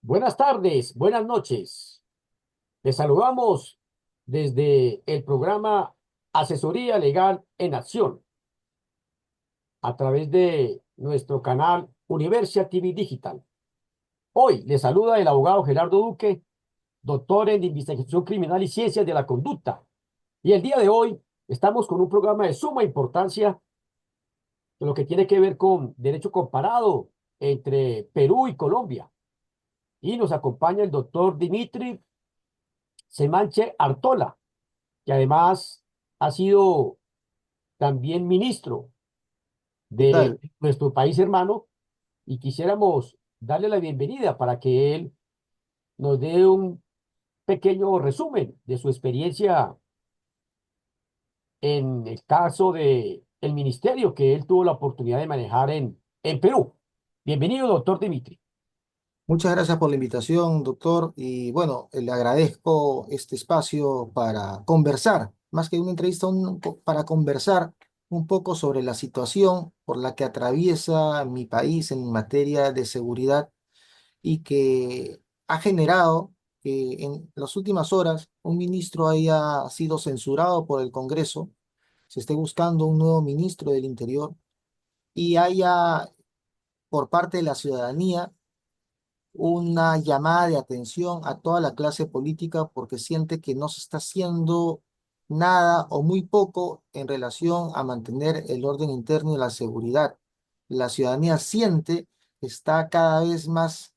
Buenas tardes, buenas noches. Les saludamos desde el programa Asesoría Legal en Acción a través de nuestro canal Universia TV Digital. Hoy les saluda el abogado Gerardo Duque, doctor en Investigación Criminal y Ciencias de la Conducta. Y el día de hoy estamos con un programa de suma importancia en lo que tiene que ver con derecho comparado entre Perú y Colombia. Y nos acompaña el doctor Dimitri Semanche Artola, que además ha sido también ministro ¿Qué de tal? nuestro país hermano, y quisiéramos darle la bienvenida para que él nos dé un pequeño resumen de su experiencia en el caso de el ministerio que él tuvo la oportunidad de manejar en Perú. Bienvenido, doctor Dimitri. Muchas gracias por la invitación, doctor. Y bueno, le agradezco este espacio para conversar, más que una entrevista, para conversar un poco sobre la situación por la que atraviesa mi país en materia de seguridad y que ha generado que en las últimas horas un ministro haya sido censurado por el Congreso, se esté buscando un nuevo ministro del Interior y haya por parte de la ciudadanía una llamada de atención a toda la clase política porque siente que no se está haciendo nada o muy poco en relación a mantener el orden interno y la seguridad. La ciudadanía siente que está cada vez más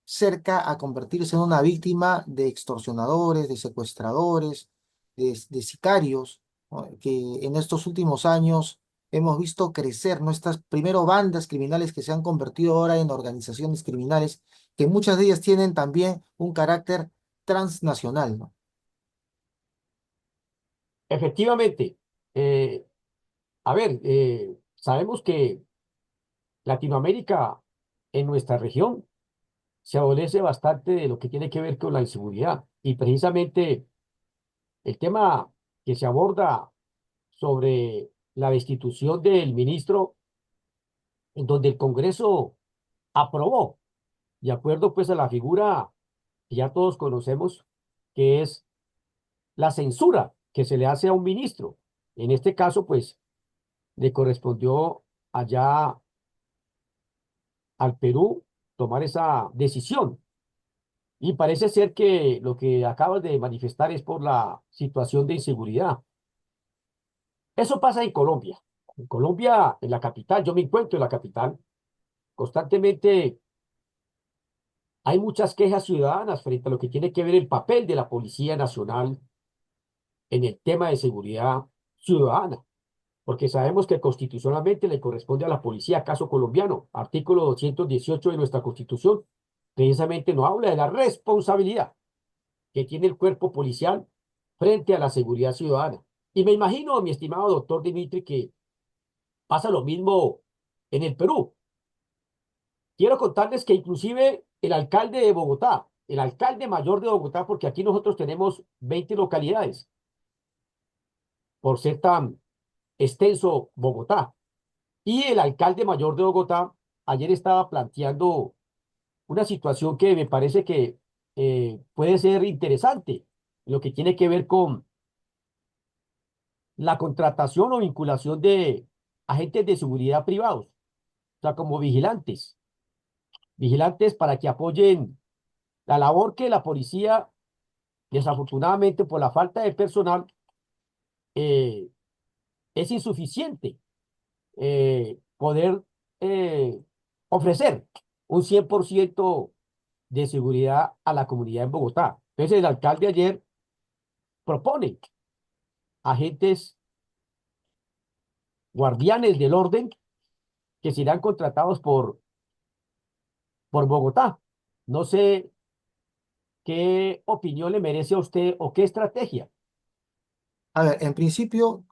cerca a convertirse en una víctima de extorsionadores, de secuestradores, de sicarios, ¿no? Que en estos últimos años hemos visto crecer nuestras primero bandas criminales que se han convertido ahora en organizaciones criminales, que muchas de ellas tienen también un carácter transnacional, ¿no? Efectivamente, eh, sabemos que Latinoamérica en nuestra región se adolece bastante de lo que tiene que ver con la inseguridad, y precisamente el tema que se aborda sobre la destitución del ministro, en donde el Congreso aprobó, de acuerdo pues a la figura que ya todos conocemos, que es la censura que se le hace a un ministro. En este caso, pues, le correspondió allá al Perú tomar esa decisión. Y parece ser que lo que acabas de manifestar es por la situación de inseguridad. Eso pasa en Colombia. En Colombia, en la capital, yo me encuentro en la capital, constantemente hay muchas quejas ciudadanas frente a lo que tiene que ver el papel de la Policía Nacional en el tema de seguridad ciudadana, porque sabemos que constitucionalmente le corresponde a la policía, caso colombiano, artículo 218 de nuestra Constitución, precisamente nos habla de la responsabilidad que tiene el cuerpo policial frente a la seguridad ciudadana. Y me imagino, mi estimado doctor Dimitri, que pasa lo mismo en el Perú. Quiero contarles que inclusive el alcalde de Bogotá, el alcalde mayor de Bogotá, porque aquí nosotros tenemos 20 localidades, por ser tan extenso Bogotá, y el alcalde mayor de Bogotá ayer estaba planteando una situación que me parece que puede ser interesante, lo que tiene que ver con la contratación o vinculación de agentes de seguridad privados, o sea, como vigilantes, vigilantes para que apoyen la labor que la policía, desafortunadamente por la falta de personal, eh, es insuficiente poder ofrecer un 100% de seguridad a la comunidad en Bogotá. Entonces el alcalde ayer propone agentes guardianes del orden que serán contratados por Bogotá. No sé qué opinión le merece a usted o qué estrategia. A ver, en principio,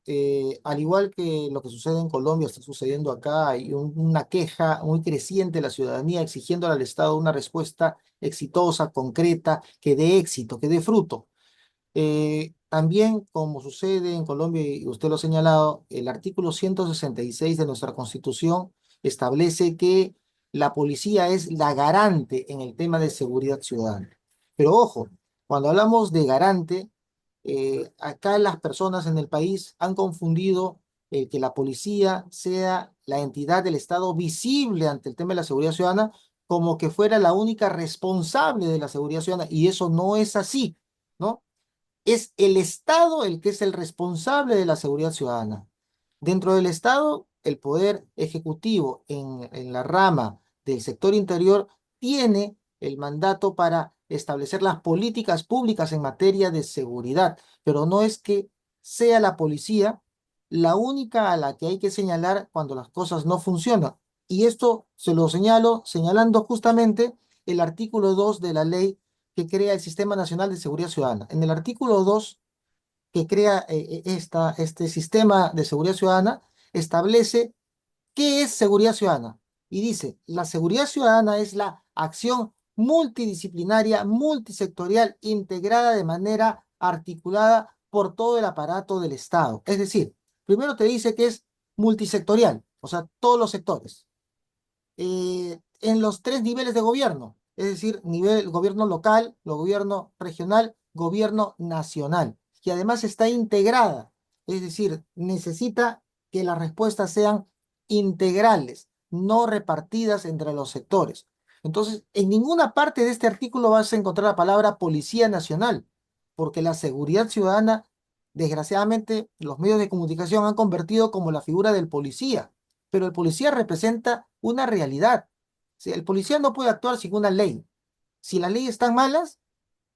al igual que lo que sucede en Colombia, está sucediendo acá, hay una queja muy creciente de la ciudadanía exigiendo al Estado una respuesta exitosa, concreta, que dé éxito, que dé fruto. También, como sucede en Colombia, y usted lo ha señalado, el artículo 166 de nuestra Constitución establece que la policía es la garante en el tema de seguridad ciudadana. Pero ojo, cuando hablamos de garante, acá las personas en el país han confundido que la policía sea la entidad del Estado visible ante el tema de la seguridad ciudadana como que fuera la única responsable de la seguridad ciudadana, y eso no es así, ¿no? Es el Estado el que es el responsable de la seguridad ciudadana. Dentro del Estado, el poder ejecutivo en la rama del sector interior tiene el mandato para establecer las políticas públicas en materia de seguridad, pero no es que sea la policía la única a la que hay que señalar cuando las cosas no funcionan. Y esto se lo señalo señalando justamente el artículo 2 de la ley que crea el Sistema Nacional de Seguridad Ciudadana. En el artículo 2 que crea este sistema de seguridad ciudadana, establece qué es seguridad ciudadana. Y dice, la seguridad ciudadana es la acción multidisciplinaria, multisectorial, integrada de manera articulada por todo el aparato del Estado. Es decir, primero te dice que es multisectorial, o sea, todos los sectores en los tres niveles de gobierno, es decir, nivel gobierno local, gobierno regional, gobierno nacional, y además está integrada, es decir, necesita que las respuestas sean integrales, no repartidas entre los sectores. Entonces, en ninguna parte de este artículo vas a encontrar la palabra Policía Nacional, porque la seguridad ciudadana, desgraciadamente, los medios de comunicación han convertido como la figura del policía, pero el policía representa una realidad. Si el policía no puede actuar sin una ley. Si las leyes están malas,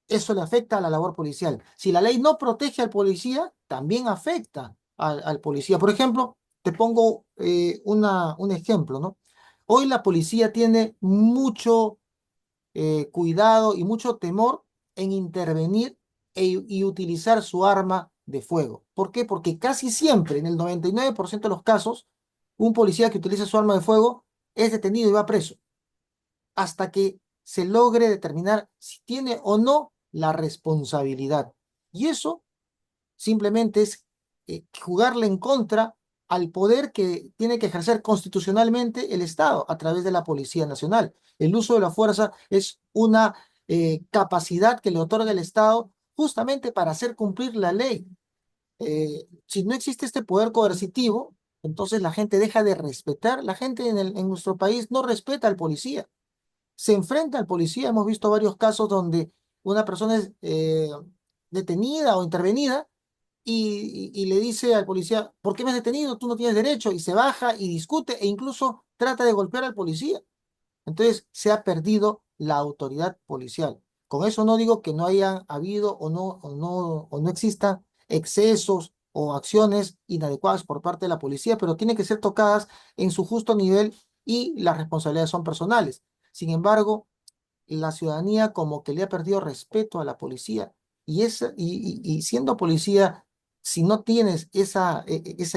eso le afecta a la labor policial. Si la ley no protege al policía, también afecta al policía. Por ejemplo, te pongo un ejemplo, ¿no? Hoy la policía tiene mucho cuidado y mucho temor en intervenir y utilizar su arma de fuego. ¿Por qué? Porque casi siempre, en el 99% de los casos, un policía que utiliza su arma de fuego es detenido y va preso hasta que se logre determinar si tiene o no la responsabilidad. Y eso simplemente es jugarle en contra al poder que tiene que ejercer constitucionalmente el Estado a través de la Policía Nacional. El uso de la fuerza es una capacidad que le otorga el Estado justamente para hacer cumplir la ley. Si no existe este poder coercitivo, entonces la gente deja de respetar, la gente en nuestro país no respeta al policía, se enfrenta al policía. Hemos visto varios casos donde una persona es detenida o intervenida y le dice al policía, ¿por qué me has detenido? Tú no tienes derecho. Y se baja y discute e incluso trata de golpear al policía. Entonces se ha perdido la autoridad policial. Con eso no digo que no haya habido o no existan excesos o acciones inadecuadas por parte de la policía, pero tienen que ser tocadas en su justo nivel y las responsabilidades son personales. Sin embargo, la ciudadanía como que le ha perdido respeto a la policía. Y siendo policía, si no tienes esa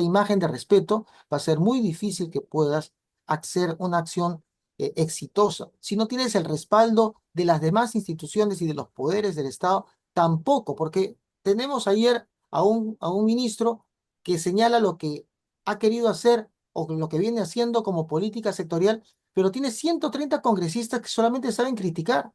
imagen de respeto, va a ser muy difícil que puedas hacer una acción exitosa. Si no tienes el respaldo de las demás instituciones y de los poderes del Estado, tampoco, porque tenemos ayer a un ministro que señala lo que ha querido hacer o lo que viene haciendo como política sectorial, pero tiene 130 congresistas que solamente saben criticar.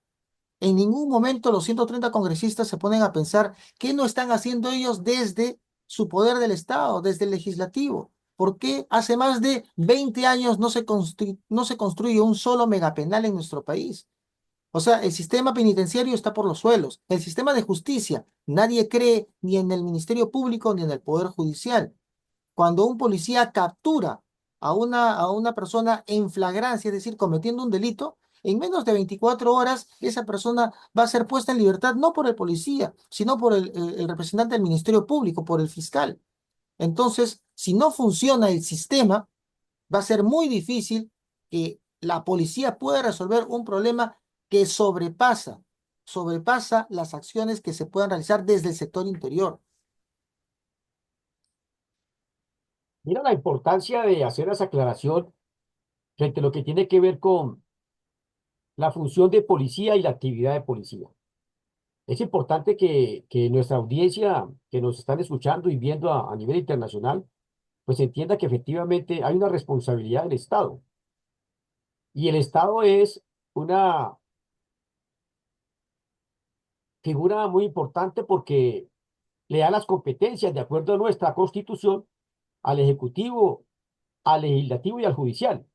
En ningún momento los 130 congresistas se ponen a pensar qué no están haciendo ellos desde su poder del Estado, desde el legislativo. ¿Por qué hace más de 20 años no se construye un solo megapenal en nuestro país? O sea, el sistema penitenciario está por los suelos. El sistema de justicia, nadie cree ni en el Ministerio Público ni en el Poder Judicial. Cuando un policía captura a una persona en flagrancia, es decir, cometiendo un delito, en menos de 24 horas esa persona va a ser puesta en libertad no por el policía, sino por el representante del Ministerio Público, por el fiscal. Entonces, si no funciona el sistema, va a ser muy difícil que la policía pueda resolver un problema que sobrepasa las acciones que se puedan realizar desde el sector interior. Mira la importancia de hacer esa aclaración frente a lo que tiene que ver con la función de policía y la actividad de policía. Es importante que nuestra audiencia que nos están escuchando y viendo a nivel internacional, pues entienda que efectivamente hay una responsabilidad del Estado. Y el Estado es una figura muy importante porque le da las competencias, de acuerdo a nuestra Constitución, al Ejecutivo, al Legislativo y al Judicial.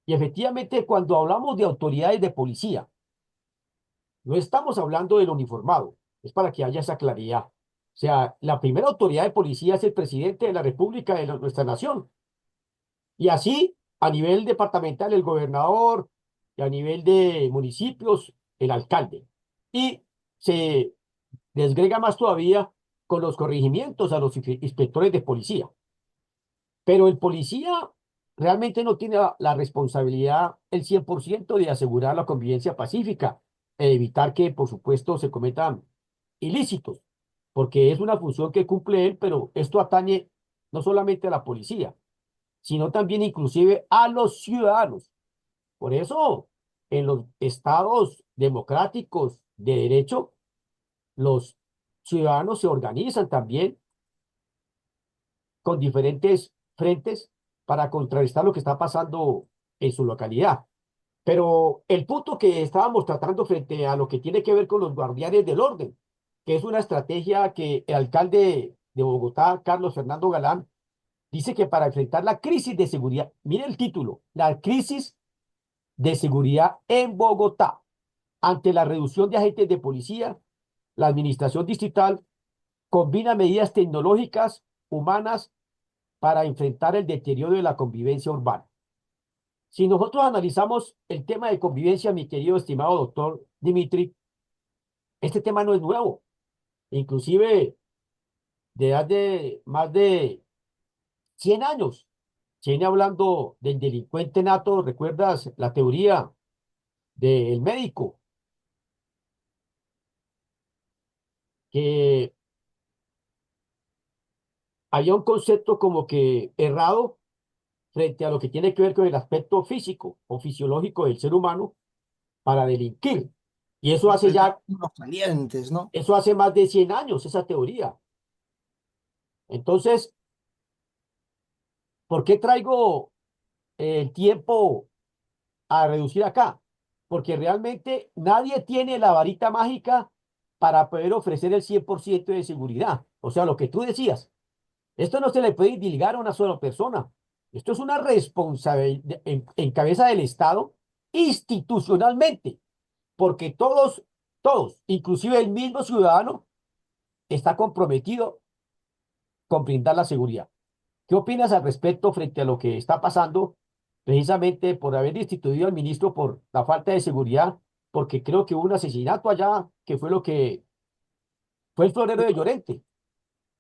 Y efectivamente, cuando hablamos de autoridades de policía, no estamos hablando del uniformado, es para que haya esa claridad. O sea, la primera autoridad de policía es el presidente de la República de nuestra nación. Y así, a nivel departamental, el gobernador, y a nivel de municipios, el alcalde. Y se desgrega más todavía con los corregimientos a los inspectores de policía. Pero el policía realmente no tiene la responsabilidad el 100% de asegurar la convivencia pacífica e evitar que, por supuesto, se cometan ilícitos, porque es una función que cumple él, pero esto atañe no solamente a la policía, sino también inclusive a los ciudadanos. Por eso, en los estados democráticos de derecho, los ciudadanos se organizan también con diferentes frentes para contrarrestar lo que está pasando en su localidad. Pero el punto que estábamos tratando frente a lo que tiene que ver con los guardianes del orden, que es una estrategia que el alcalde de Bogotá, Carlos Fernando Galán, dice que para enfrentar la crisis de seguridad, mire el título, la crisis de seguridad en Bogotá, ante la reducción de agentes de policía, la administración distrital combina medidas tecnológicas, humanas, para enfrentar el deterioro de la convivencia urbana. Si nosotros analizamos el tema de convivencia, mi querido estimado doctor Dimitri, este tema no es nuevo. Inclusive de hace más de 100 años se viene hablando del delincuente nato. ¿Recuerdas la teoría del médico? Que había un concepto como que errado frente a lo que tiene que ver con el aspecto físico o fisiológico del ser humano para delinquir. Y eso hace ya, Unos calientes, ¿no? eso hace más de 100 años, esa teoría. Entonces, ¿por qué traigo el tiempo a reducir acá? Porque realmente nadie tiene la varita mágica para poder ofrecer el 100% de seguridad. O sea, lo que tú decías, esto no se le puede delegar a una sola persona. Esto es una responsabilidad en cabeza del Estado institucionalmente, porque todos, inclusive el mismo ciudadano, está comprometido con brindar la seguridad. ¿Qué opinas al respecto frente a lo que está pasando precisamente por haber destituido al ministro por la falta de seguridad? Porque creo que hubo un asesinato allá que fue lo que fue el florero de Llorente.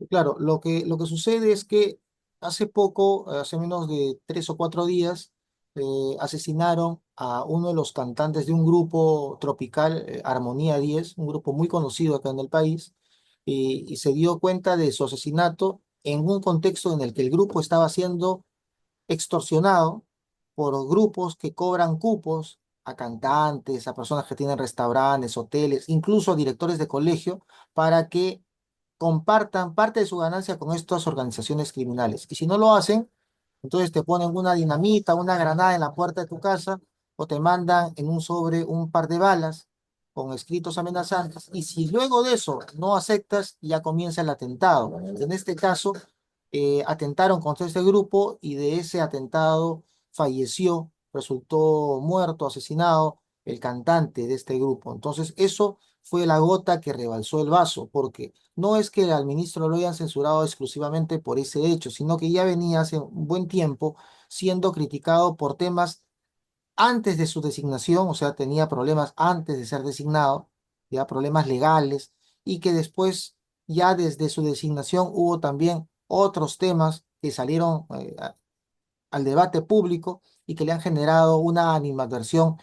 Claro, lo que sucede es que hace poco, hace menos de 3 o 4 días, asesinaron a uno de los cantantes de un grupo tropical, Armonía 10, un grupo muy conocido acá en el país, y se dio cuenta de su asesinato en un contexto en el que el grupo estaba siendo extorsionado por grupos que cobran cupos a cantantes, a personas que tienen restaurantes, hoteles, incluso a directores de colegio, para que compartan parte de su ganancia con estas organizaciones criminales. Y si no lo hacen, entonces te ponen una dinamita, una granada en la puerta de tu casa o te mandan en un sobre un par de balas con escritos amenazantes. Y si luego de eso no aceptas, ya comienza el atentado. En este caso, atentaron contra este grupo y de ese atentado falleció, resultó muerto, asesinado el cantante de este grupo. Entonces, eso fue la gota que rebalsó el vaso, porque no es que al ministro lo hayan censurado exclusivamente por ese hecho, sino que ya venía hace un buen tiempo siendo criticado por temas antes de su designación, o sea, tenía problemas antes de ser designado, ya problemas legales, y que después, ya desde su designación, hubo también otros temas que salieron al debate público y que le han generado una animadversión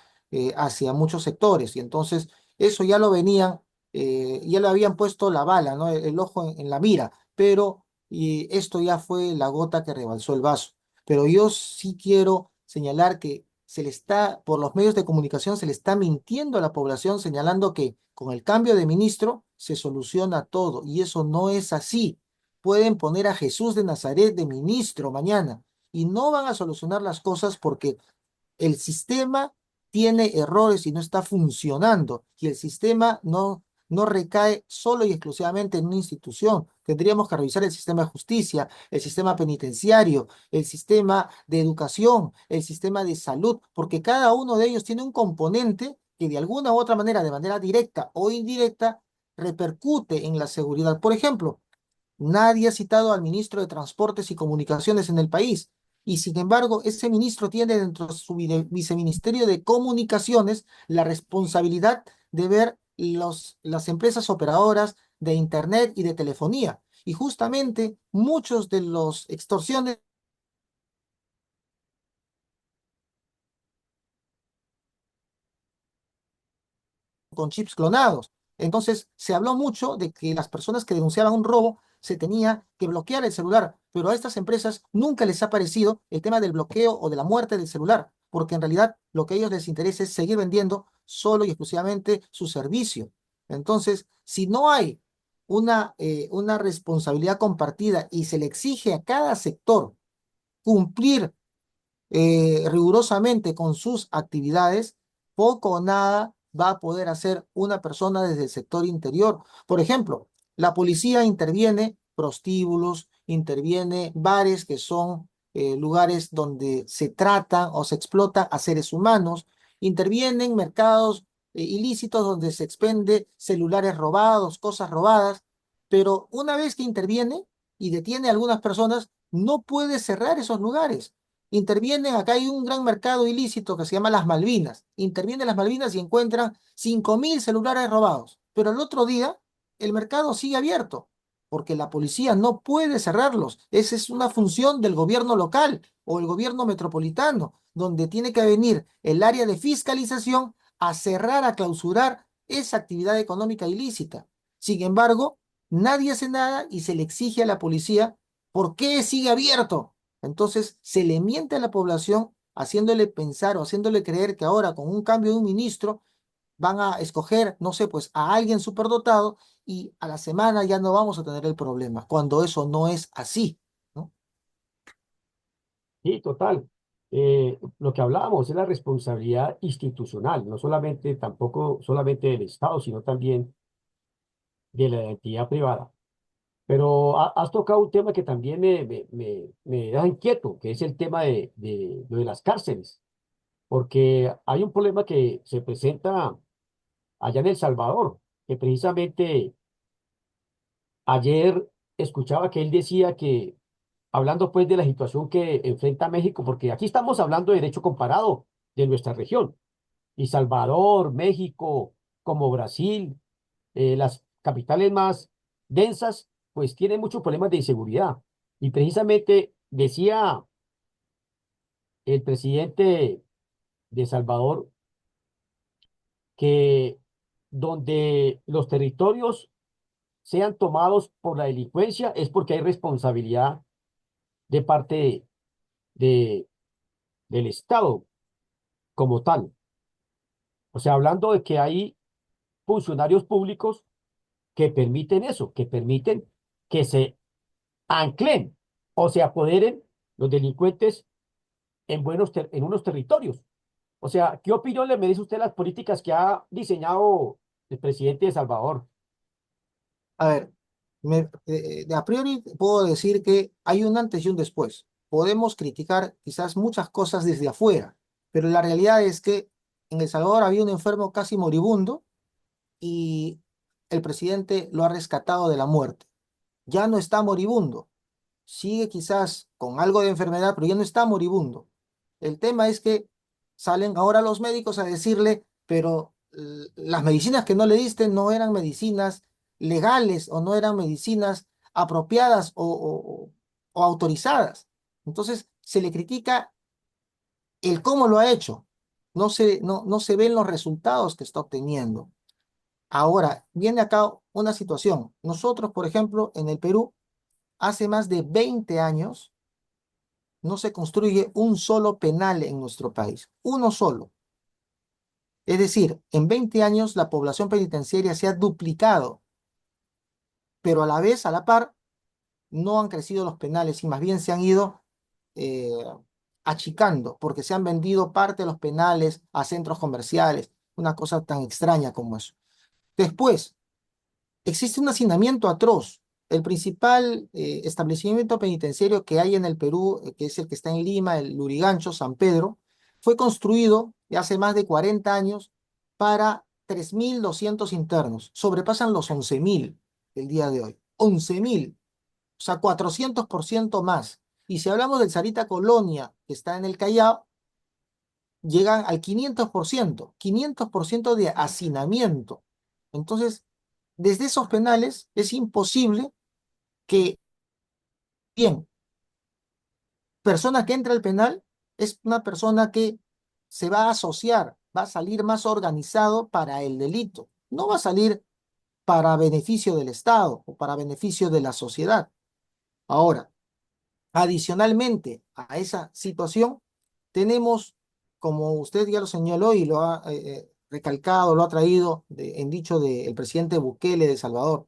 hacia muchos sectores. Y entonces eso ya lo venían, ya le habían puesto la bala, ¿no? El ojo en la mira, pero y esto ya fue la gota que rebalsó el vaso. Pero yo sí quiero señalar que se le está, por los medios de comunicación, se le está mintiendo a la población señalando que con el cambio de ministro se soluciona todo y eso no es así. Pueden poner a Jesús de Nazaret de ministro mañana y no van a solucionar las cosas porque el sistema tiene errores y no está funcionando, y el sistema no recae solo y exclusivamente en una institución. Tendríamos que revisar el sistema de justicia, el sistema penitenciario, el sistema de educación, el sistema de salud, porque cada uno de ellos tiene un componente que de alguna u otra manera, de manera directa o indirecta, repercute en la seguridad. Por ejemplo, nadie ha citado al ministro de Transportes y Comunicaciones en el país. Y sin embargo, ese ministro tiene dentro de su viceministerio de Comunicaciones la responsabilidad de ver las empresas operadoras de Internet y de telefonía. Y justamente muchos de los extorsiones con chips clonados. Entonces, se habló mucho de que las personas que denunciaban un robo se tenía que bloquear el celular, pero a estas empresas nunca les ha parecido el tema del bloqueo o de la muerte del celular, porque en realidad lo que a ellos les interesa es seguir vendiendo solo y exclusivamente su servicio. Entonces, si no hay una responsabilidad compartida y se le exige a cada sector cumplir rigurosamente con sus actividades, poco o nada va a poder hacer una persona desde el sector interior. Por ejemplo, la policía interviene prostíbulos, interviene bares que son lugares donde se trata o se explota a seres humanos, intervienen mercados ilícitos donde se expende celulares robados, cosas robadas, pero una vez que interviene y detiene a algunas personas, no puede cerrar esos lugares. Intervienen, acá hay un gran mercado ilícito que se llama las Malvinas. Intervienen las Malvinas y encuentran 5.000 celulares robados. Pero el otro día el mercado sigue abierto porque la policía no puede cerrarlos. Esa es una función del gobierno local o el gobierno metropolitano, donde tiene que venir el área de fiscalización a cerrar, a clausurar esa actividad económica ilícita. Sin embargo, nadie hace nada y se le exige a la policía por qué sigue abierto. Entonces se le miente a la población haciéndole pensar o haciéndole creer que ahora con un cambio de un ministro van a escoger, no sé, pues a alguien superdotado y a la semana ya no vamos a tener el problema, cuando eso no es así, ¿no? Sí, total. Lo que hablábamos es la responsabilidad institucional, no solamente, tampoco solamente del Estado, sino también de la entidad privada. Pero has tocado un tema que también me deja inquieto, que es el tema de lo de las cárceles, porque hay un problema que se presenta allá en El Salvador, que precisamente ayer escuchaba que él decía que, hablando pues de la situación que enfrenta México, porque aquí estamos hablando de derecho comparado de nuestra región, y Salvador, México, como Brasil, las capitales más densas, pues tienen muchos problemas de inseguridad. Y precisamente decía el presidente de Salvador que donde los territorios sean tomados por la delincuencia es porque hay responsabilidad de parte de, del Estado como tal. O sea, hablando de que hay funcionarios públicos que permiten eso, que permiten que se anclen o se apoderen los delincuentes en unos territorios. O sea, ¿qué opinión le merece usted las políticas que ha diseñado el presidente de Salvador? A ver, a priori puedo decir que hay un antes y un después. Podemos criticar quizás muchas cosas desde afuera, pero la realidad es que en El Salvador había un enfermo casi moribundo y el presidente lo ha rescatado de la muerte. Ya no está moribundo, sigue quizás con algo de enfermedad, pero ya no está moribundo. El tema es que salen ahora los médicos a decirle, pero las medicinas que no le diste no eran medicinas legales o no eran medicinas apropiadas o autorizadas. Entonces se le critica el cómo lo ha hecho. No se ven los resultados que está obteniendo. Ahora, viene acá una situación. Nosotros, por ejemplo, en el Perú, hace más de 20 años, no se construye un solo penal en nuestro país, uno solo. Es decir, en 20 años la población penitenciaria se ha duplicado, pero a la vez, a la par, no han crecido los penales y más bien se han ido eh, achicando porque se han vendido parte de los penales a centros comerciales, una cosa tan extraña como eso. Después, existe un hacinamiento atroz. El principal establecimiento penitenciario que hay en el Perú, que es el que está en Lima, el Lurigancho, San Pedro, fue construido hace más de 40 años para 3.200 internos. Sobrepasan los 11.000 el día de hoy. 11.000, o sea, 400% más. Y si hablamos del Sarita Colonia, que está en el Callao, llegan al 500%, 500% de hacinamiento. Entonces, desde esos penales es imposible que, bien, persona que entra al penal es una persona que se va a asociar, va a salir más organizado para el delito, no va a salir para beneficio del Estado o para beneficio de la sociedad. Ahora, adicionalmente a esa situación, tenemos, como usted ya lo señaló y lo ha recalcado, lo ha traído en dicho del presidente Bukele de Salvador,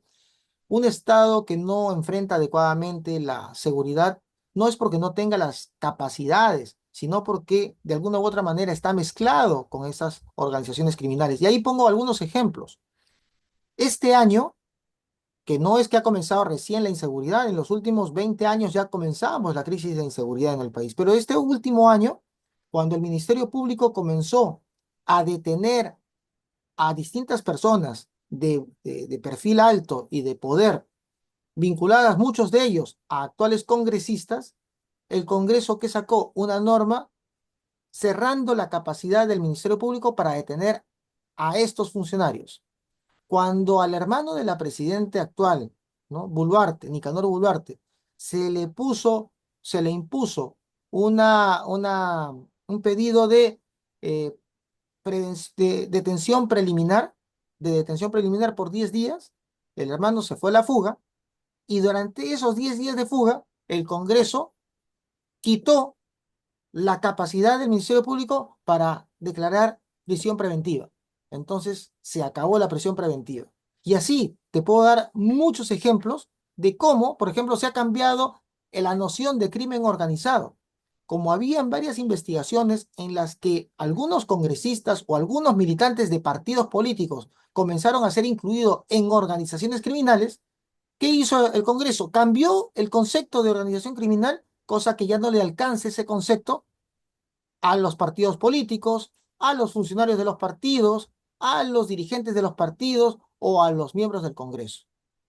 un Estado que no enfrenta adecuadamente la seguridad no es porque no tenga las capacidades, sino porque de alguna u otra manera está mezclado con esas organizaciones criminales. Y ahí pongo algunos ejemplos. Este año, que no es que ha comenzado recién la inseguridad, en los últimos 20 años ya comenzamos la crisis de inseguridad en el país, pero este último año, cuando el Ministerio Público comenzó a detener a distintas personas de perfil alto y de poder, vinculadas muchos de ellos a actuales congresistas, el Congreso que sacó una norma cerrando la capacidad del Ministerio Público para detener a estos funcionarios. Cuando al hermano de la presidenta actual, ¿no? Boluarte, Nicanor Boluarte, se le puso, se le impuso un pedido eh, de detención preliminar por 10 días, el hermano se fue a la fuga y durante esos 10 días de fuga, el Congreso quitó la capacidad del Ministerio Público para declarar prisión preventiva. Entonces se acabó la prisión preventiva. Y así te puedo dar muchos ejemplos de cómo, por ejemplo, se ha cambiado la noción de crimen organizado. Como habían varias investigaciones en las que algunos congresistas o algunos militantes de partidos políticos comenzaron a ser incluidos en organizaciones criminales, ¿qué hizo el Congreso? Cambió el concepto de organización criminal, cosa que ya no le alcance ese concepto a los partidos políticos, a los funcionarios de los partidos, a los dirigentes de los partidos o a los miembros del Congreso.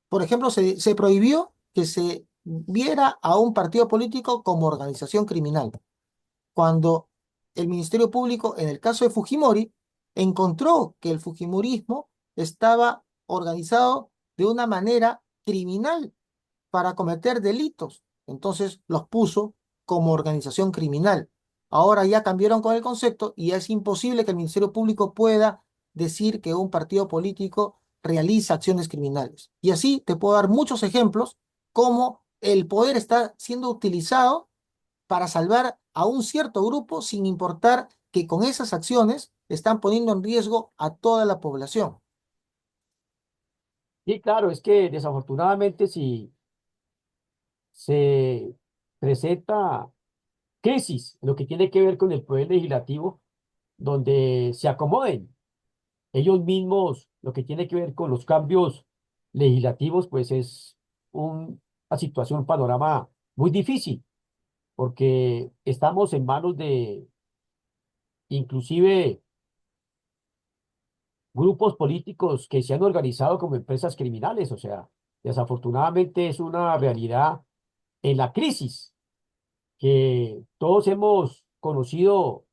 Por ejemplo, se prohibió que se viera a un partido político como organización criminal, cuando el Ministerio Público, en el caso de Fujimori, encontró que el Fujimorismo estaba organizado de una manera criminal para cometer delitos. Entonces los puso como organización criminal. Ahora ya cambiaron con el concepto y es imposible que el Ministerio Público pueda decir que un partido político realiza acciones criminales. Y así te puedo dar muchos ejemplos cómo el poder está siendo utilizado para salvar a un cierto grupo sin importar que con esas acciones están poniendo en riesgo a toda la población. Y claro, es que desafortunadamente si se presenta crisis, en lo que tiene que ver con el poder legislativo, donde se acomoden ellos mismos, lo que tiene que ver con los cambios legislativos, pues es una situación, un panorama muy difícil, porque estamos en manos de inclusive grupos políticos que se han organizado como empresas criminales, o sea, desafortunadamente es una realidad en la crisis que todos hemos conocido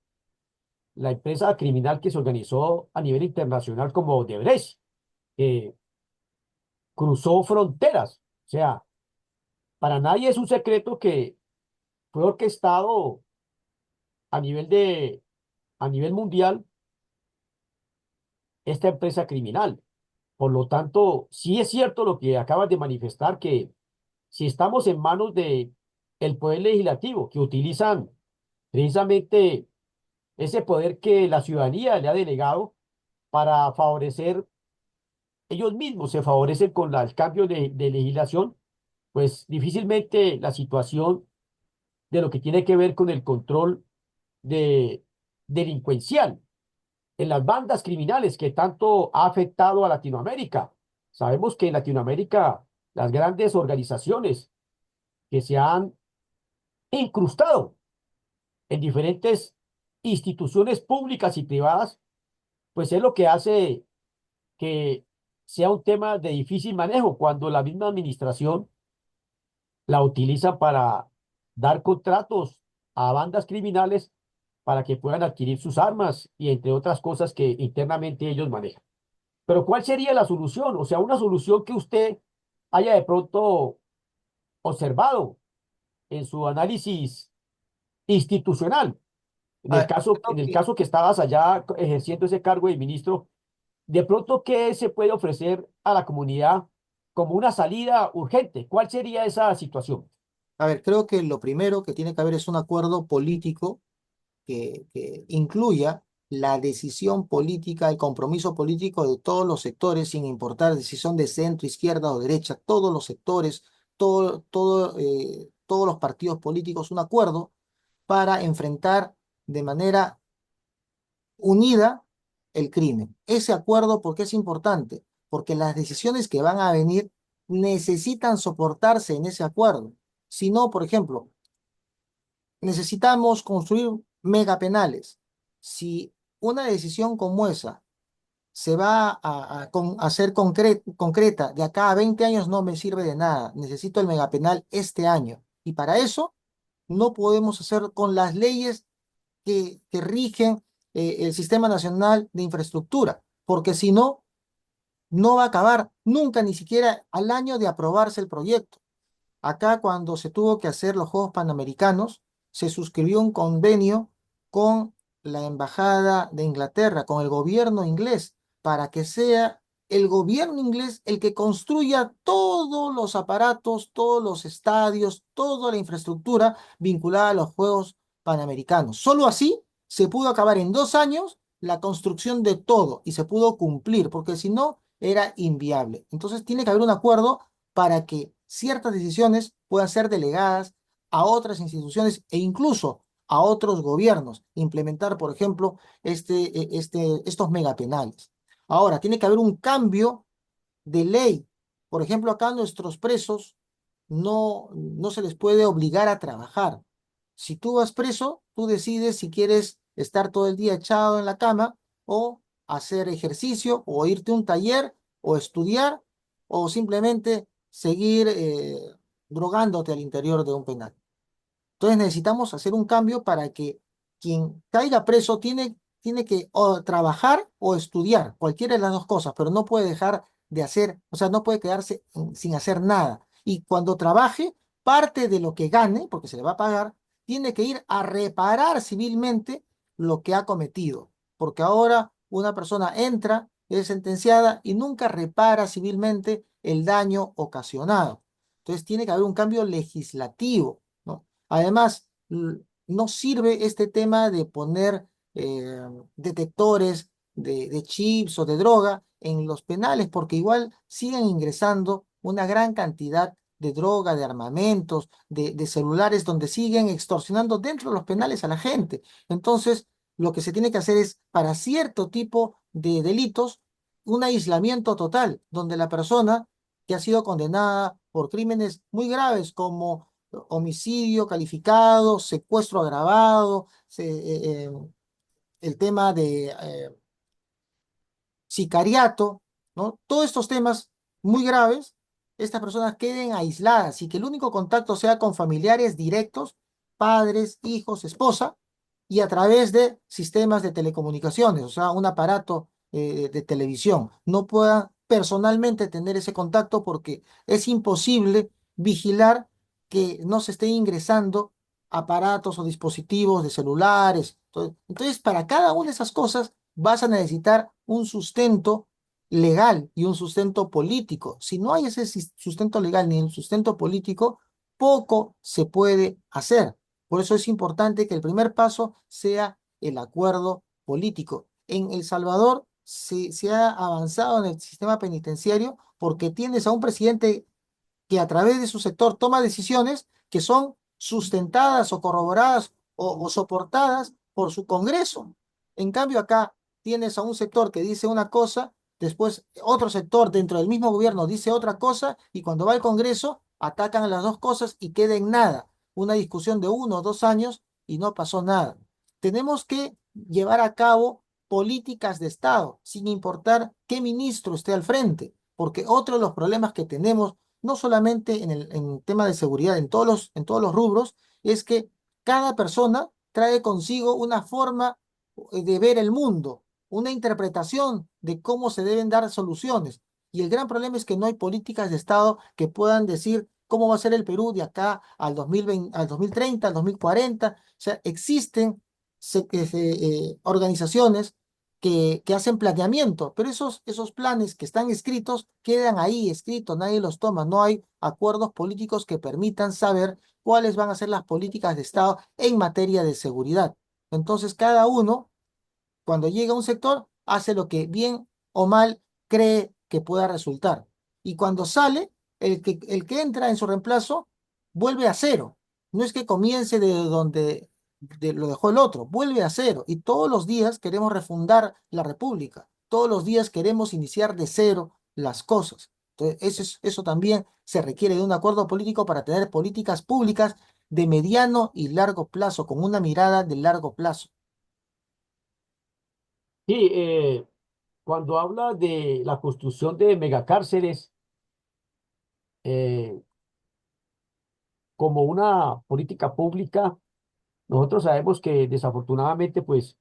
la empresa criminal que se organizó a nivel internacional como Odebrecht, que cruzó fronteras. O sea, para nadie es un secreto que fue orquestado a nivel a nivel mundial esta empresa criminal. Por lo tanto, sí es cierto lo que acabas de manifestar, que si estamos en manos de el poder legislativo, que utilizan precisamente ese poder que la ciudadanía le ha delegado para favorecer, ellos mismos se favorecen con el cambio de legislación, pues difícilmente la situación de lo que tiene que ver con el control de delincuencial en las bandas criminales que tanto ha afectado a Latinoamérica. Sabemos que en Latinoamérica las grandes organizaciones que se han incrustado en diferentes instituciones públicas y privadas, pues es lo que hace que sea un tema de difícil manejo cuando la misma administración la utiliza para dar contratos a bandas criminales para que puedan adquirir sus armas y entre otras cosas que internamente ellos manejan. Pero ¿cuál sería la solución? O sea, una solución que usted haya de pronto observado en su análisis institucional. A ver, En creo el que, caso que estabas allá ejerciendo ese cargo de ministro, de pronto, ¿qué se puede ofrecer a la comunidad como una salida urgente? ¿Cuál sería esa situación? a ver, creo que lo primero que tiene que haber es un acuerdo político que incluya la decisión política, el compromiso político de todos los sectores, sin importar si son de centro, izquierda o derecha, todos los sectores, todos los partidos políticos, un acuerdo para enfrentar de manera unida el crimen. Ese acuerdo, ¿por qué es importante? Porque las decisiones que van a venir necesitan soportarse en ese acuerdo. Si no, por ejemplo, necesitamos construir megapenales. Si una decisión como esa se va a ser concreta de acá a 20 años, no me sirve de nada. Necesito el megapenal este año. Y para eso no podemos hacer con las leyes que rigen el Sistema Nacional de Infraestructura, porque si no, no va a acabar nunca, ni siquiera al año de aprobarse el proyecto. Acá cuando se tuvo que hacer los Juegos Panamericanos, se suscribió un convenio con la Embajada de Inglaterra, con el gobierno inglés, para que sea el gobierno inglés el que construya todos los aparatos, todos los estadios, toda la infraestructura vinculada a los Juegos Panamericanos. Solo así se pudo acabar en 2 años la construcción de todo y se pudo cumplir, porque si no era inviable. Entonces tiene que haber un acuerdo para que ciertas decisiones puedan ser delegadas a otras instituciones e incluso a otros gobiernos, implementar, por ejemplo, estos megapenales. Ahora, tiene que haber un cambio de ley. Por ejemplo, acá nuestros presos no se les puede obligar a trabajar. Si tú vas preso, tú decides si quieres estar todo el día echado en la cama o hacer ejercicio o irte a un taller o estudiar o simplemente seguir drogándote al interior de un penal. Entonces necesitamos hacer un cambio para que quien caiga preso tiene que o trabajar o estudiar, cualquiera de las dos cosas, pero no puede dejar de hacer, o sea, no puede quedarse sin hacer nada. Y cuando trabaje, parte de lo que gane, porque se le va a pagar, tiene que ir a reparar civilmente lo que ha cometido. Porque ahora una persona entra, es sentenciada y nunca repara civilmente el daño ocasionado. Entonces tiene que haber un cambio legislativo, ¿no? Además, no sirve este tema de poner eh, detectores de chips o de droga en los penales, porque igual siguen ingresando una gran cantidad de droga, de armamentos, de celulares, donde siguen extorsionando dentro de los penales a la gente. Entonces, lo que se tiene que hacer es, para cierto tipo de delitos, un aislamiento total, donde la persona que ha sido condenada por crímenes muy graves como homicidio calificado, secuestro agravado, el tema de sicariato, ¿no? Todos estos temas muy graves, estas personas queden aisladas y que el único contacto sea con familiares directos, padres, hijos, esposa, y a través de sistemas de telecomunicaciones, o sea, un aparato de televisión. No pueda personalmente tener ese contacto porque es imposible vigilar que no se esté ingresando aparatos o dispositivos de celulares. Entonces, para cada una de esas cosas vas a necesitar un sustento legal y un sustento político. Si no hay ese sustento legal ni el sustento político, poco se puede hacer. Por eso es importante que el primer paso sea el acuerdo político. En El Salvador se ha avanzado en el sistema penitenciario porque tienes a un presidente que a través de su sector toma decisiones que son sustentadas o corroboradas o soportadas por su Congreso. En cambio, acá tienes a un sector que dice una cosa, después otro sector dentro del mismo gobierno dice otra cosa, y cuando va al Congreso atacan a las dos cosas y queda en nada. Una discusión de 1 o 2 años y no pasó nada. Tenemos que llevar a cabo políticas de Estado, sin importar qué ministro esté al frente, porque otro de los problemas que tenemos, no solamente en el tema de seguridad, en todos los rubros, es que cada persona trae consigo una forma de ver el mundo, una interpretación de cómo se deben dar soluciones. Y el gran problema es que no hay políticas de Estado que puedan decir cómo va a ser el Perú de acá al 2020, al 2030, al 2040. O sea, existen organizaciones que hacen planeamiento, pero esos planes que están escritos quedan ahí escritos, nadie los toma, no hay acuerdos políticos que permitan saber cuáles van a ser las políticas de Estado en materia de seguridad. Entonces, cada uno, cuando llega a un sector, hace lo que bien o mal cree que pueda resultar. Y cuando sale, el que entra en su reemplazo vuelve a cero. No es que comience de donde lo dejó el otro, vuelve a cero. Y todos los días queremos refundar la República. Todos los días queremos iniciar de cero las cosas. Entonces, eso también se requiere de un acuerdo político para tener políticas públicas de mediano y largo plazo, con una mirada de largo plazo. Sí, cuando habla de la construcción de megacárceles eh, como una política pública, nosotros sabemos que desafortunadamente, pues,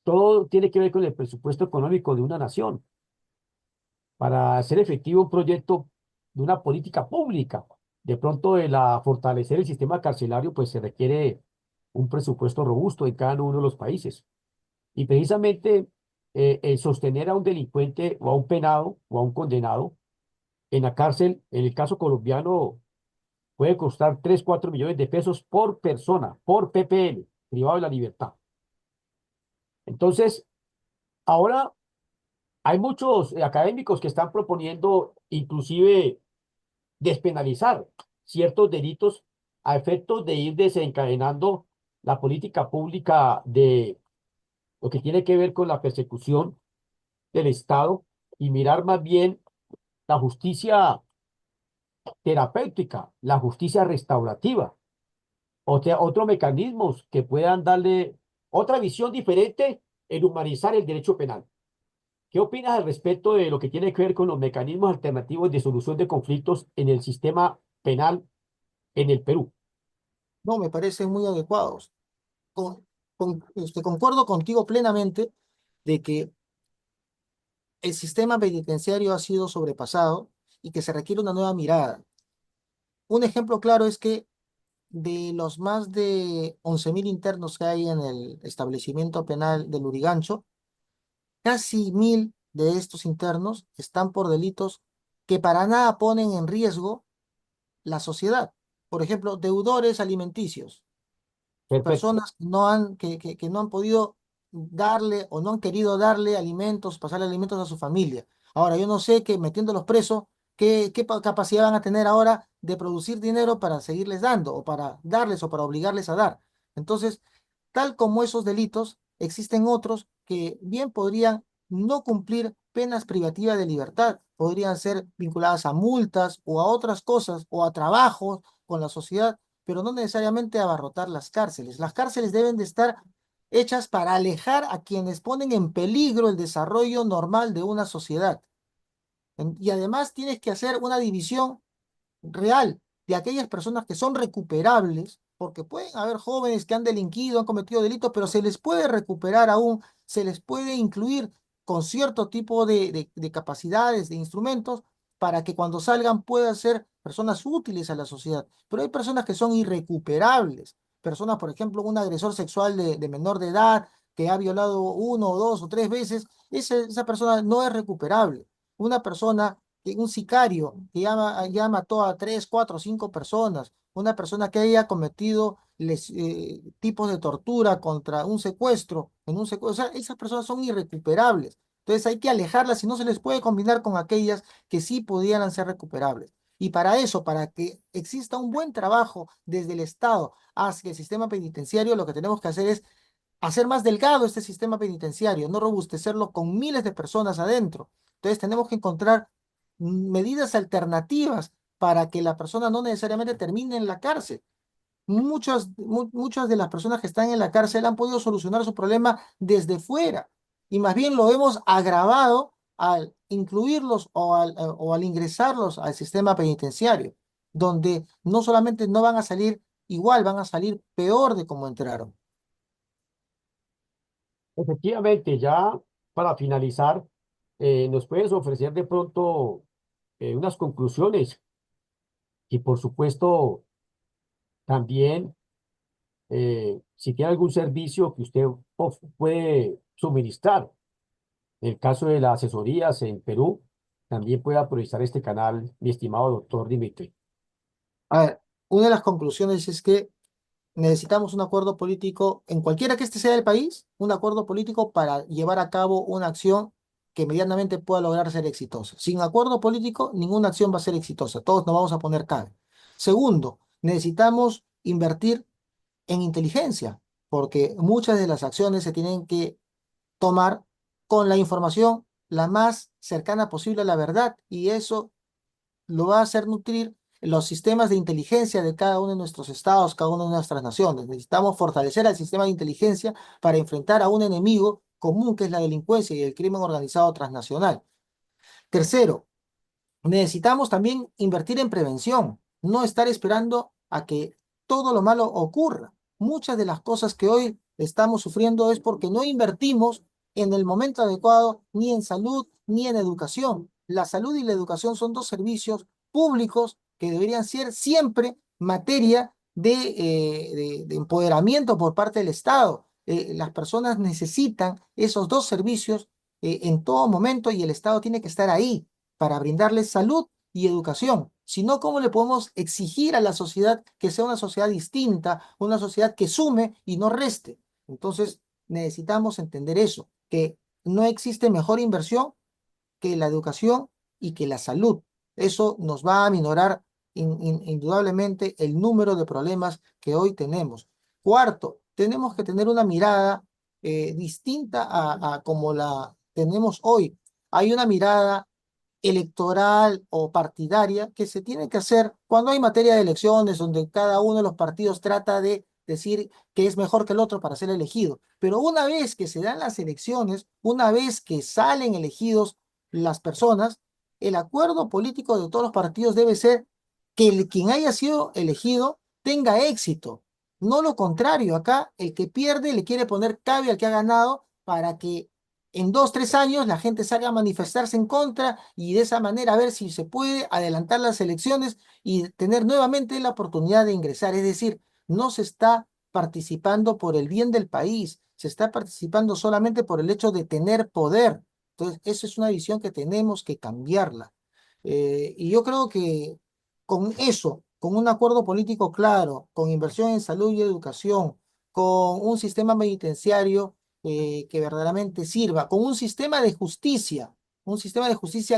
todo tiene que ver con el presupuesto económico de una nación. Para hacer efectivo un proyecto de una política pública, de pronto de la fortalecer el sistema carcelario, pues se requiere un presupuesto robusto en cada uno de los países. Y precisamente el sostener a un delincuente o a un penado o a un condenado en la cárcel, en el caso colombiano, puede costar 3 4 millones de pesos por persona, por PPL, privado de la libertad. Entonces, ahora hay muchos académicos que están proponiendo inclusive despenalizar ciertos delitos a efectos de ir desencadenando la política pública de lo que tiene que ver con la persecución del Estado y mirar más bien la justicia terapéutica, la justicia restaurativa, o sea, otros mecanismos que puedan darle otra visión diferente en humanizar el derecho penal. ¿Qué opinas al respecto de lo que tiene que ver con los mecanismos alternativos de solución de conflictos en el sistema penal en el Perú? No, me parecen muy adecuados. Concuerdo contigo plenamente de que el sistema penitenciario ha sido sobrepasado y que se requiere una nueva mirada. Un ejemplo claro es que de los más de 11.000 internos que hay en el establecimiento penal de Lurigancho, casi 1.000 de estos internos están por delitos que para nada ponen en riesgo la sociedad. Por ejemplo, deudores alimenticios, Perfecto. personas que no han podido darle o no han querido darle alimentos, pasarle alimentos a su familia. Ahora, yo no sé que metiéndolos presos, qué capacidad van a tener ahora de producir dinero para seguirles dando, o para darles, o para obligarles a dar. Entonces, tal como esos delitos, existen otros que bien podrían no cumplir penas privativas de libertad, podrían ser vinculadas a multas o a otras cosas, o a trabajos con la sociedad, pero no necesariamente abarrotar las cárceles. Las cárceles deben de estar hechas para alejar a quienes ponen en peligro el desarrollo normal de una sociedad. Y además tienes que hacer una división real de aquellas personas que son recuperables, porque pueden haber jóvenes que han delinquido, han cometido delitos, pero se les puede recuperar aún, se les puede incluir con cierto tipo de capacidades, de instrumentos, para que cuando salgan puedan ser personas útiles a la sociedad. Pero hay personas que son irrecuperables, personas, por ejemplo, un agresor sexual de menor de edad que ha violado 1 o 2 o 3 veces, esa persona no es recuperable. Una persona un sicario que ya mató a 3, 4, 5 personas, una persona que haya cometido tipos de tortura contra un secuestro, o sea, esas personas son irrecuperables. Entonces hay que alejarlas y no se les puede combinar con aquellas que sí pudieran ser recuperables. Y para eso, para que exista un buen trabajo desde el Estado hacia el sistema penitenciario, lo que tenemos que hacer es hacer más delgado este sistema penitenciario, no robustecerlo con miles de personas adentro. Entonces tenemos que encontrar medidas alternativas para que la persona no necesariamente termine en la cárcel. Muchas de las personas que están en la cárcel han podido solucionar su problema desde fuera y más bien lo hemos agravado al incluirlos o al ingresarlos al sistema penitenciario, donde no solamente no van a salir igual, van a salir peor de como entraron. Efectivamente, ya para finalizar, ¿nos puedes ofrecer de pronto unas conclusiones? Y por supuesto, también, si tiene algún servicio que usted puede suministrar, en el caso de las asesorías en Perú, también puede aprovechar este canal, mi estimado doctor Dimitri. A ver, una de las conclusiones es que necesitamos un acuerdo político, en cualquiera que este sea el país, un acuerdo político para llevar a cabo una acción que medianamente pueda lograr ser exitosa. Sin acuerdo político, ninguna acción va a ser exitosa. Todos nos vamos a poner cara. Segundo, necesitamos invertir en inteligencia, porque muchas de las acciones se tienen que tomar con la información la más cercana posible a la verdad, y eso lo va a hacer nutrir los sistemas de inteligencia de cada uno de nuestros estados, cada una de nuestras naciones. Necesitamos fortalecer el sistema de inteligencia para enfrentar a un enemigo común que es la delincuencia y el crimen organizado transnacional. Tercero, necesitamos también invertir en prevención, no estar esperando a que todo lo malo ocurra. Muchas de las cosas que hoy estamos sufriendo es porque no invertimos en el momento adecuado ni en salud ni en educación. La salud y la educación son dos servicios públicos que deberían ser siempre materia de empoderamiento por parte del Estado. Las personas necesitan esos dos servicios en todo momento y el Estado tiene que estar ahí para brindarles salud y educación. Si no, ¿cómo le podemos exigir a la sociedad que sea una sociedad distinta, una sociedad que sume y no reste? Entonces, necesitamos entender eso, que no existe mejor inversión que la educación y que la salud. Eso nos va a aminorar indudablemente el número de problemas que hoy tenemos. Cuarto, tenemos que tener una mirada distinta a como la tenemos hoy. Hay una mirada electoral o partidaria que se tiene que hacer cuando hay materia de elecciones, donde cada uno de los partidos trata de decir que es mejor que el otro para ser elegido. Pero una vez que se dan las elecciones, una vez que salen elegidos las personas, el acuerdo político de todos los partidos debe ser que quien haya sido elegido tenga éxito. No lo contrario, acá el que pierde le quiere poner cabe al que ha ganado para que en 2, 3 años la gente salga a manifestarse en contra y de esa manera a ver si se puede adelantar las elecciones y tener nuevamente la oportunidad de ingresar. Es decir, no se está participando por el bien del país, se está participando solamente por el hecho de tener poder. Entonces, eso es una visión que tenemos que cambiarla. Y yo creo que con eso, con un acuerdo político claro, con inversión en salud y educación, con un sistema penitenciario que verdaderamente sirva, con un sistema de justicia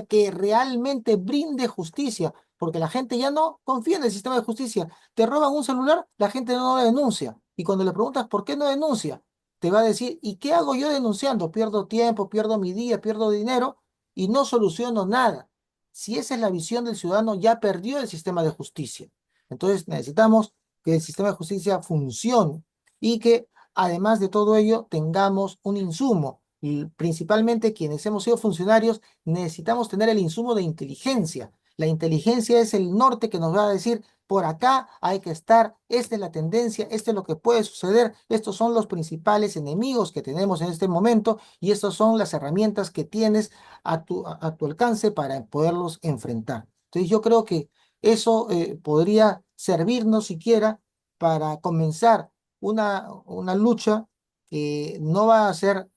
que realmente brinde justicia, porque la gente ya no confía en el sistema de justicia. Te roban un celular, la gente no lo denuncia. Y cuando le preguntas por qué no denuncia, te va a decir, ¿y qué hago yo denunciando? Pierdo tiempo, pierdo mi día, pierdo dinero y no soluciono nada. Si esa es la visión del ciudadano, ya perdió el sistema de justicia. Entonces necesitamos que el sistema de justicia funcione y que además de todo ello tengamos un insumo. Y principalmente quienes hemos sido funcionarios necesitamos tener el insumo de inteligencia. La inteligencia es el norte que nos va a decir, por acá hay que estar, esta es la tendencia, esto es lo que puede suceder, estos son los principales enemigos que tenemos en este momento y estas son las herramientas que tienes a tu alcance para poderlos enfrentar. Entonces yo creo que eso podría servirnos siquiera para comenzar una lucha que no va a ser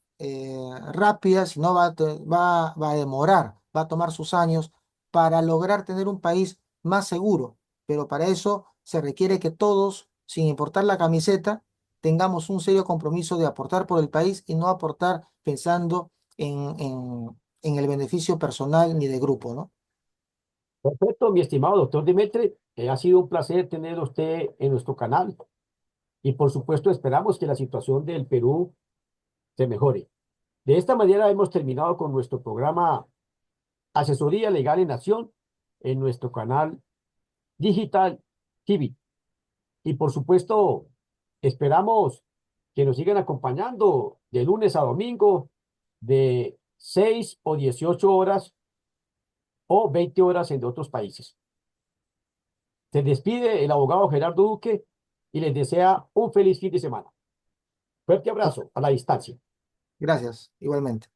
rápida, sino va a demorar, va a tomar sus años para lograr tener un país más seguro. Pero para eso se requiere que todos, sin importar la camiseta, tengamos un serio compromiso de aportar por el país y no aportar pensando en el beneficio personal ni de grupo, ¿no? Perfecto, mi estimado doctor Dimitri. Ha sido un placer tener a usted en nuestro canal. Y por supuesto esperamos que la situación del Perú se mejore. De esta manera hemos terminado con nuestro programa Asesoría Legal en Acción en nuestro canal digital TV. Y por supuesto, esperamos que nos sigan acompañando de lunes a domingo de 6 o 18 horas o 20 horas en otros países. Se despide el abogado Gerardo Duque y les desea un feliz fin de semana. Fuerte abrazo a la distancia. Gracias, igualmente.